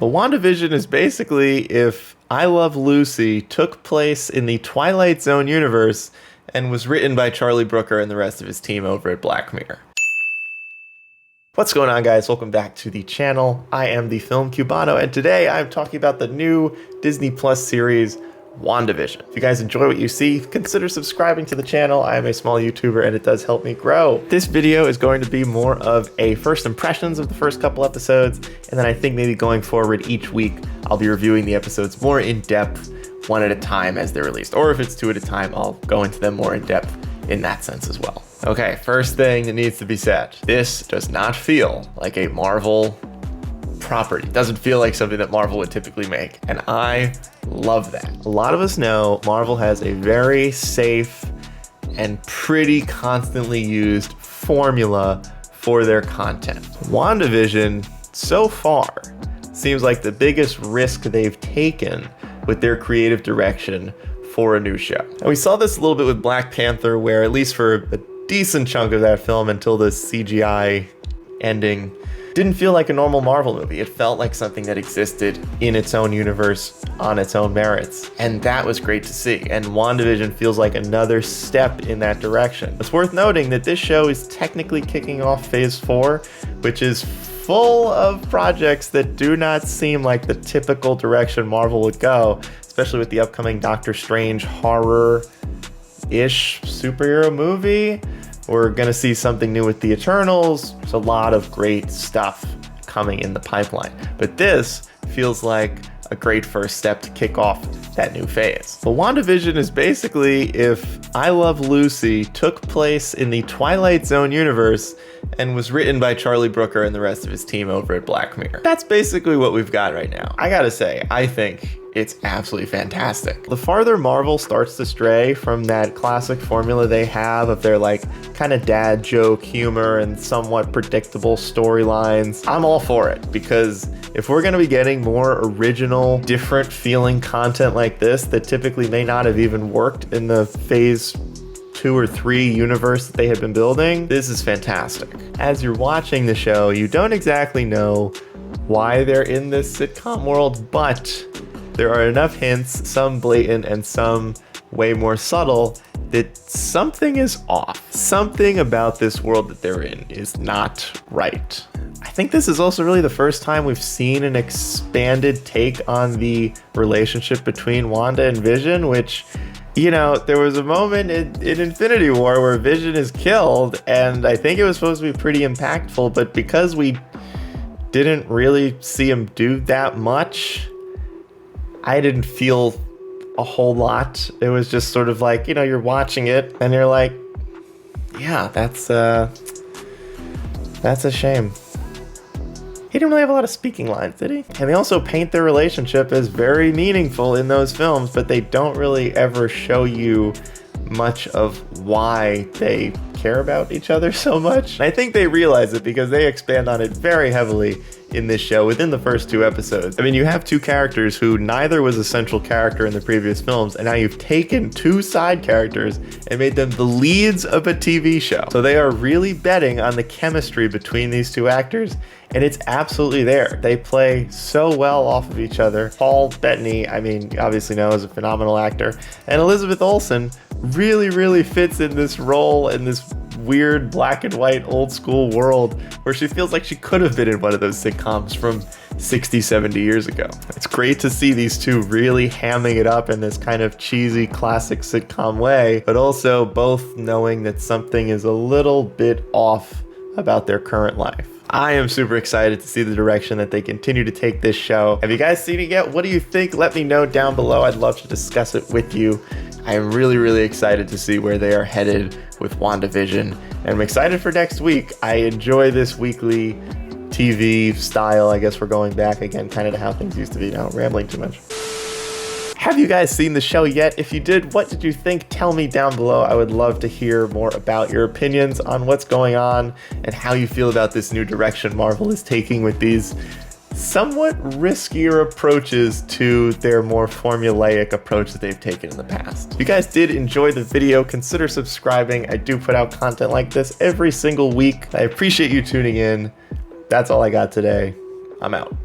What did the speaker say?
But WandaVision is basically if I Love Lucy took place in the Twilight Zone universe and was written by Charlie Brooker and the rest of his team over at Black Mirror. What's going on, guys? Welcome back to the channel. I am the Film Cubano, and today I'm talking about the new Disney Plus series, WandaVision. If you guys enjoy what you see, consider subscribing to the channel. I am a small YouTuber and it does help me grow. This video is going to be more of a first impressions of the first couple episodes, and then I think maybe going forward each week, I'll be reviewing the episodes more in depth, one at a time as they're released. Or if it's two at a time, I'll go into them more in depth in that sense as well. Okay, first thing that needs to be said. This does not feel like a Marvel property. It doesn't feel like something that Marvel would typically make, and I love that. A lot of us know Marvel has a very safe and pretty constantly used formula for their content. WandaVision, so far, seems like the biggest risk they've taken with their creative direction for a new show. And we saw this a little bit with Black Panther, where at least for a decent chunk of that film until the CGI ending, didn't feel like a normal Marvel movie. It felt like something that existed in its own universe on its own merits. And that was great to see. And WandaVision feels like another step in that direction. It's worth noting that this show is technically kicking off phase 4, which is full of projects that do not seem like the typical direction Marvel would go, especially with the upcoming Doctor Strange horror-ish superhero movie. We're gonna see something new with the Eternals. There's a lot of great stuff coming in the pipeline. But this feels like a great first step to kick off that new phase. But WandaVision is basically if I Love Lucy took place in the Twilight Zone universe and was written by Charlie Brooker and the rest of his team over at Black Mirror. That's basically what we've got right now. I gotta say, I think it's absolutely fantastic. The farther Marvel starts to stray from that classic formula they have of their like kind of dad joke humor and somewhat predictable storylines, I'm all for it, because if we're gonna be getting more original, different feeling content like this that typically may not have even worked in the phase 2 or 3 universe that they had been building, this is fantastic. As you're watching the show, you don't exactly know why they're in this sitcom world, but there are enough hints, some blatant and some way more subtle, that something is off. Something about this world that they're in is not right. I think this is also really the first time we've seen an expanded take on the relationship between Wanda and Vision, which, you know, there was a moment in Infinity War where Vision is killed, and I think it was supposed to be pretty impactful, but because we didn't really see him do that much, I didn't feel a whole lot. It was just sort of like, you know, you're watching it and you're like, yeah, that's a shame. He didn't really have a lot of speaking lines, did he? And they also paint their relationship as very meaningful in those films, but they don't really ever show you much of why they care about each other so much. And I think they realize it because they expand on it very heavily in this show within the first 2 episodes. I mean, you have 2 characters who neither was a central character in the previous films, and now you've taken 2 side characters and made them the leads of a TV show. So they are really betting on the chemistry between these 2 actors, and it's absolutely there. They play so well off of each other. Bettany, I mean, you obviously know, is a phenomenal actor, and Elizabeth Olsen really fits in this role in this weird black and white old school world where she feels like she could have been in one of those sitcoms from 60, 70 years ago. It's great to see these 2 really hamming it up in this kind of cheesy classic sitcom way, but also both knowing that something is a little bit off about their current life. I am super excited to see the direction that they continue to take this show. Have you guys seen it yet? What do you think? Let me know down below. I'd love to discuss it with you. I am really excited to see where they are headed with WandaVision, and I'm excited for next week. I enjoy this weekly TV style. I guess we're going back again kind of to how things used to be now. Rambling too much. Have you guys seen the show yet? If you did, what did you think? Tell me down below. I would love to hear more about your opinions on what's going on and how you feel about this new direction Marvel is taking with these somewhat riskier approaches to their more formulaic approach that they've taken in the past. If you guys did enjoy the video, consider subscribing. I do put out content like this every single week. I appreciate you tuning in. That's all I got today. I'm out.